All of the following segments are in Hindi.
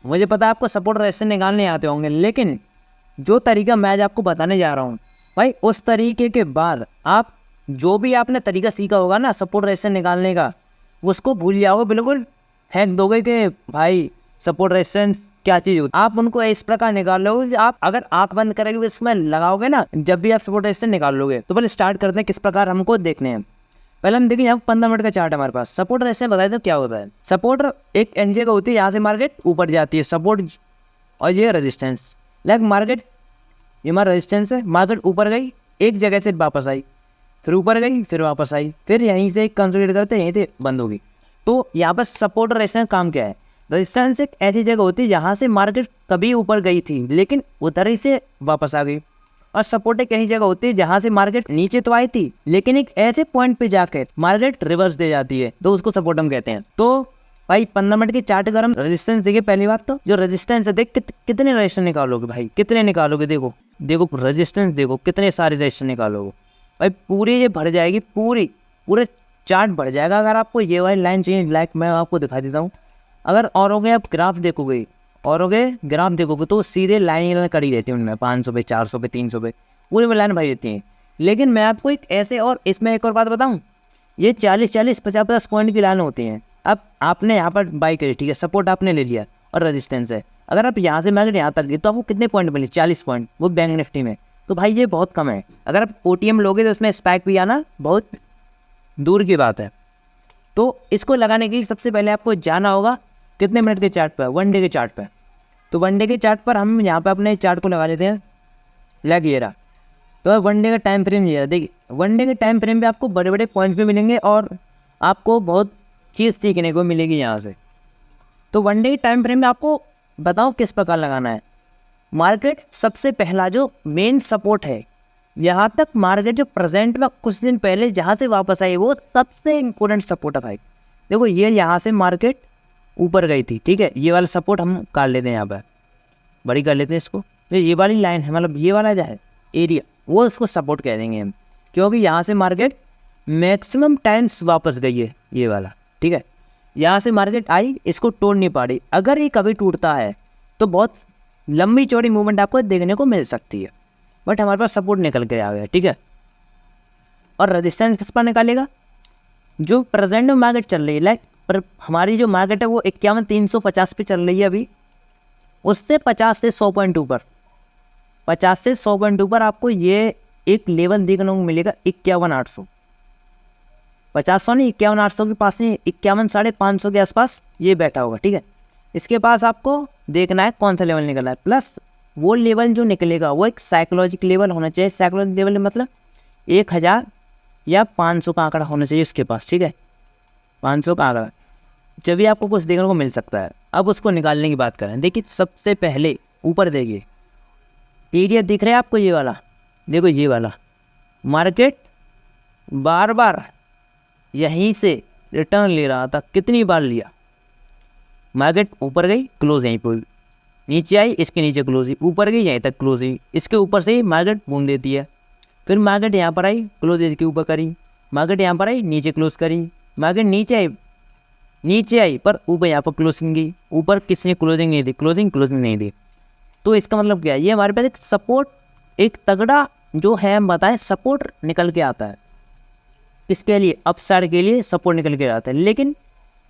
मुझे पता है आपको सपोर्ट रेजिस्टेंस निकालने आते होंगे, लेकिन जो तरीका मैं आज आपको बताने जा रहा हूँ भाई, उस तरीके के बाद आप जो भी आपने तरीका सीखा होगा ना सपोर्ट रेजिस्टेंस निकालने का, उसको भूल जाओगे, बिल्कुल फेंक दोगे कि भाई सपोर्ट रेजिस्टेंस क्या चीज़ होती है। आप उनको इस प्रकार निकाल लोगे, आप अगर आंख बंद करेंगे इसमें लगाओगे ना, जब भी आप सपोर्ट रेजिस्टेंस निकाल लोगे। तो पहले स्टार्ट करते हैं किस प्रकार हमको देखने हैं। पहले हम देखिए यहाँ 15 मिनट का चार्ट है हमारे पास। सपोर्ट रेजिस्टेंस बताए तो क्या होता है। सपोर्ट एक एनजे का होती है, यहाँ से मार्केट ऊपर जाती है सपोर्ट, और ये रेजिस्टेंस लाइक मार्केट, ये हमारा रेजिस्टेंस है। मार्केट ऊपर गई, एक जगह से वापस आई, फिर ऊपर गई, फिर वापस आई, फिर यहीं से कंसोलिडेट करते यहीं से बंद होगी। तो यहाँ पर सपोर्ट और रेजिस्टेंस काम क्या है। रेजिस्टेंस एक ऐसी जगह होती है जहाँ से मार्केट कभी ऊपर गई थी लेकिन उधर ही से वापस आ गई, और सपोर्ट एक ऐसी जगह होती है जहाँ से मार्केट नीचे तो आई थी लेकिन एक ऐसे पॉइंट पे जाकर मार्केट रिवर्स दे जाती है, तो उसको सपोर्ट हम कहते हैं। तो भाई 15 मिनट की चार्ट अगर हम रेजिस्टेंस देखिए, पहली बात तो जो रेजिस्टेंस है देख कितने रेजिस्टेंस निकालोगे भाई, कितने निकालोगे। देखो देखो रेजिस्टेंस देखो, कितने सारे रेजिस्टेंस निकालोगे भाई, पूरी ये भर जाएगी, पूरे चार्ट भर जाएगा। अगर आपको ये वाली लाइन चाहिए, लाइक मैं आपको दिखा देता हूँ, अगर और हो गए आप ग्राफ देखोगे, और हो गए ग्राफ देखोगे तो सीधे लाइन कड़ी रहती है उनमें, 500 पे, 400 पे, 300 पे, पूरी में लाइन भरी रहती है। लेकिन मैं आपको एक ऐसे, और इसमें एक और बात बताऊँ, ये 40-40, 50-50 पॉइंट की लाइन होती हैं। अब आपने यहाँ पर बाई करी, ठीक है, सपोर्ट आपने ले लिया और रेजिस्टेंस है। अगर आप यहाँ से मार्केट यहाँ तक गए तो आपको कितने पॉइंट मिले, 40 पॉइंट, वो बैंक निफ्टी में। तो भाई ये बहुत कम है। अगर आप OTM लोगे तो उसमें स्पाइक भी आना बहुत दूर की बात है। तो इसको लगाने के लिए सबसे पहले आपको जाना होगा कितने मिनट के चार्ट पर, 1 डे के चार्ट पर। तो 1 डे के चार्ट पर हम यहाँ पर अपने चार्ट को लगा लेते हैं, लग ये रहा। तो 1 डे का टाइम फ्रेम ये रहा। देखिए 1 डे के टाइम फ्रेम पे आपको बड़े बड़े पॉइंट्स भी मिलेंगे और आपको बहुत चीज़ सीखने को मिलेगी यहाँ से। तो 1 डे के टाइम फ्रेम में आपको बताओ किस प्रकार लगाना है। मार्केट सबसे पहला जो मेन सपोर्ट है, यहाँ तक मार्केट जो प्रेजेंट में कुछ दिन पहले जहाँ से वापस आई, वो सबसे इम्पोर्टेंट सपोर्ट है भाई। देखो ये यहाँ से मार्केट ऊपर गई थी, ठीक है, ये वाला सपोर्ट हम काट लेते हैं, यहाँ पर बड़ी कर लेते हैं इसको। तो ये वाली लाइन है, मतलब ये वाला जो है एरिया, वो इसको सपोर्ट कह देंगे हम, क्योंकि यहाँ से मार्केट मैक्सिमम टाइम्स वापस गई है ये वाला, ठीक है। यहाँ से मार्केट आई, इसको तोड़ नहीं पा रही। अगर ये कभी टूटता है तो बहुत लंबी चौड़ी मूवमेंट आपको देखने को मिल सकती है, बट हमारे पास सपोर्ट निकल के आ गया, ठीक है। और रेजिस्टेंस किस पर निकालेगा, जो प्रेजेंट में मार्केट चल रही है, लाइक पर हमारी जो मार्केट है वो 51,350 पे चल रही है अभी, उससे 50 से 100 पॉइंट ऊपर, 50 से 100 पॉइंट ऊपर आपको ये एक लेवल देखने को मिलेगा 51,800, 50 नहीं 51,800 के पास नहीं, 51,550 के आसपास ये बैठा होगा, ठीक है। इसके पास आपको देखना है कौन सा लेवल निकला है, प्लस वो लेवल जो निकलेगा वो एक साइकोलॉजिक लेवल होना चाहिए। साइकोलॉजिक लेवल मतलब 1000 या 500 का आंकड़ा होना चाहिए उसके पास, ठीक है, 500 का आंकड़ा, जब भी आपको कुछ देखने को मिल सकता है। अब उसको निकालने की बात करें, देखिए सबसे पहले ऊपर देखिए एरिया दिख रहा है आपको, ये वाला देखो, ये वाला मार्केट बार बार यहीं से रिटर्न ले रहा था। कितनी बार लिया, मार्केट ऊपर गई क्लोज यहीं पर, नीचे आई इसके नीचे क्लोज हुई, ऊपर गई यहीं तक क्लोज हुई, इसके ऊपर से ही मार्केट घूम देती है। फिर मार्केट यहाँ पर आई, क्लोज इसके ऊपर करी, मार्केट यहाँ पर आई, नीचे क्लोज करी, मार्केट नीचे आई पर ऊपर यहाँ पर क्लोजिंग गई, ऊपर किसने क्लोजिंग नहीं दी, क्लोजिंग नहीं दी। तो इसका मतलब क्या है, ये हमारे पास एक सपोर्ट, एक तगड़ा जो है हम बताएं सपोर्ट निकल के आता है। किसके लिए, अपसाइड के लिए सपोर्ट निकल के आता है। लेकिन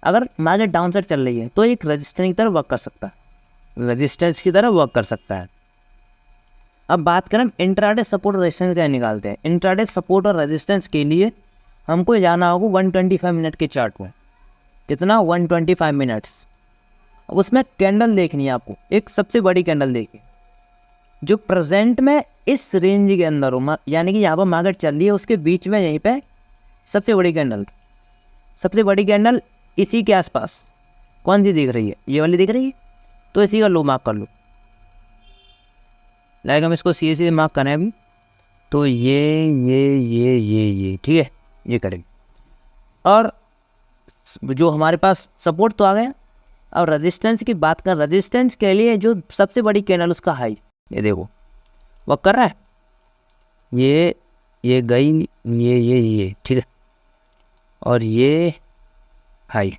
अगर मार्केट डाउन साइड चल रही है तो एक रेजिस्टेंस की तरह वर्क कर सकता है, रेजिस्टेंस की तरह वर्क कर सकता है। अब बात करें इंट्राडे सपोर्ट और रेजिस्टेंस क्या निकालते हैं। इंट्राडे सपोर्ट और रेजिस्टेंस के लिए हमको जाना होगा 125 मिनट के चार्ट में। कितना, 125 मिनट्स। अब उसमें कैंडल देखनी है आपको, एक सबसे बड़ी कैंडल देखिए जो प्रेजेंट में इस रेंज के अंदर हो, यानी कि यहाँ पर मार्केट चल रही है उसके बीच में, यहीं पे सबसे बड़ी कैंडल इसी के आसपास कौन सी दिख रही है, ये वाली दिख रही है, तो इसी का लो मार्क कर लो। लाइक हम इसको सीधे मार्क करें अभी, तो ये ठीक है, ये करेंगे। और जो हमारे पास सपोर्ट तो आ गया। और रेजिस्टेंस की बात कर, रेजिस्टेंस के लिए जो सबसे बड़ी कैंडल उसका हाई, ये देखो वर्क कर रहा है, ये गई, ये ठीक है, और ये हाई।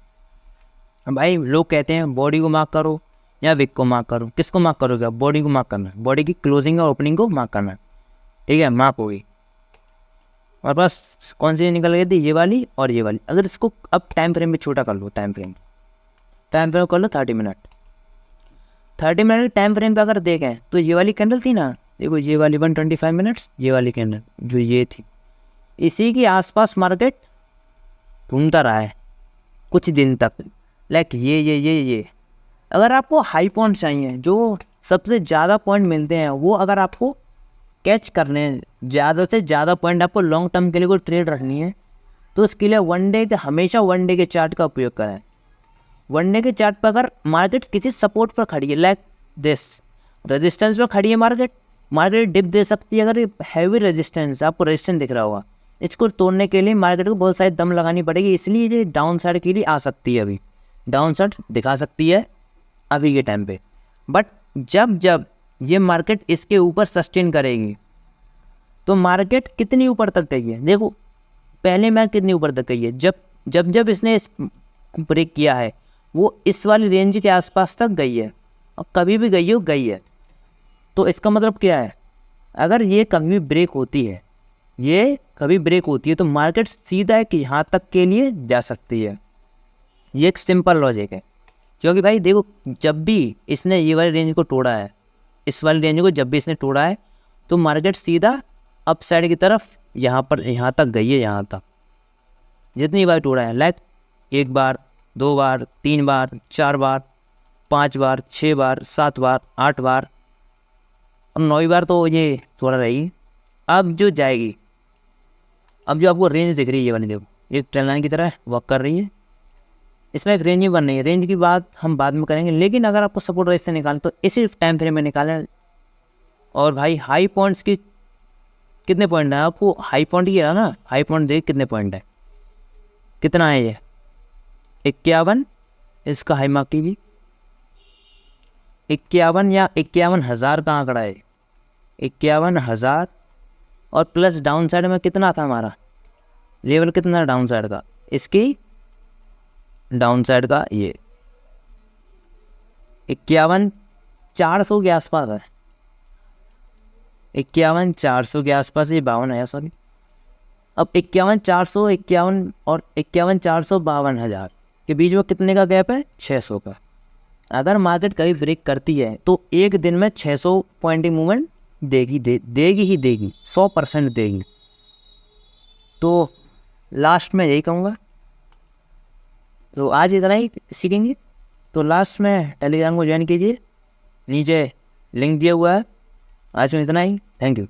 भाई लोग कहते हैं बॉडी को मार्क करो, या विक को मार्क करूँ, किसको मार्क करोगे आप? बॉडी को मार्क करना है, बॉडी की क्लोजिंग और ओपनिंग को मार्क करना है, ठीक है, मार्क होगी। और बस कौन सी निकल गई थी? ये वाली और ये वाली। अगर इसको अब टाइम फ्रेम में छोटा कर लो, टाइम फ्रेम कर लो 30 मिनट। 30 मिनट टाइम फ्रेम पे अगर देखें तो ये वाली कैंडल थी ना, देखो ये वाली 125 मिनट्स, ये वाली कैंडल जो ये थी, इसी के आसपास मार्केट घूमता रहा है कुछ दिन तक। लाइक ये अगर आपको हाई पॉइंट चाहिए, जो सबसे ज़्यादा पॉइंट मिलते हैं, वो अगर आपको कैच करने हैं, ज़्यादा से ज़्यादा पॉइंट आपको लॉन्ग टर्म के लिए कोई ट्रेड रखनी है, तो उसके लिए हमेशा वन डे के चार्ट का उपयोग करें। वन डे के चार्ट पर अगर मार्केट किसी सपोर्ट पर खड़ी है, लाइक दिस रेजिस्टेंस पर खड़ी है, मार्केट डिप दे सकती है। अगर ये हैवी रेजिस्टेंस, आपको रेजिस्टेंस दिख रहा होगा, इसको तोड़ने के लिए मार्केट को बहुत सारी दम लगानी पड़ेगी, इसलिए ये डाउन साइड के लिए आ सकती है, अभी डाउन साइड दिखा सकती है अभी के टाइम पे। बट जब ये मार्केट इसके ऊपर सस्टेन करेगी, तो मार्केट कितनी ऊपर तक गई है, देखो पहले मैं कितनी ऊपर तक गई है, जब इसने ब्रेक किया है, वो इस वाली रेंज के आसपास तक गई है, और कभी भी गई है। तो इसका मतलब क्या है? अगर ये कभी ब्रेक होती है, तो मार्केट सीधा है कि यहाँ तक के लिए जा सकती है। ये एक सिंपल लॉजिक है, क्योंकि भाई देखो, जब भी इसने ये वाली रेंज को तोड़ा है, इस वाली रेंज को जब भी इसने तोड़ा है, तो मार्केट सीधा अप साइड की तरफ यहाँ तक गई है, यहाँ तक जितनी बार तोड़ा है। लाइक 1 बार, 2 बार, 3 बार, 4 बार, 5 बार, 6 बार, 7 बार, 8 बार और 9 बार तो ये थोड़ा रही। अब जो जाएगी, अब जो आपको रेंज दिख रही है, ये वाली देखो, एक ट्रेन लाइन की तरह वर्क कर रही है, इसमें एक रेंज ही बन रही है। रेंज की बात हम बाद में करेंगे, लेकिन अगर आपको सपोर्ट रेंज से निकालें तो इसी टाइम फ्रेम में निकालें। और भाई हाई पॉइंट्स की कितने पॉइंट है? आपको हाई पॉइंट ही है ना, हाई पॉइंट देख कितने पॉइंट है, कितना है ये 51, इसका हाई मार्क कीजिए 51 या 51,000 का आंकड़ा है, 51,000। और प्लस डाउन साइड में कितना था हमारा लेवल, कितना डाउन साइड का, इसकी डाउन साइड का ये 51,400 के आसपास है, 51,400 के आसपास, ये 52 है सॉरी। अब 51,400, 51 और 51,400, 52,000 के बीच में कितने का गैप है? 600 का। अगर मार्केट कभी ब्रेक करती है तो एक दिन में 600 पॉइंट की मूवमेंट देगी 100% देगी। तो लास्ट में यही कहूँगा, तो आज इतना ही सीखेंगे। तो लास्ट में टेलीग्राम को ज्वाइन कीजिए, नीचे लिंक दिया हुआ है। आज में इतना ही, थैंक यू।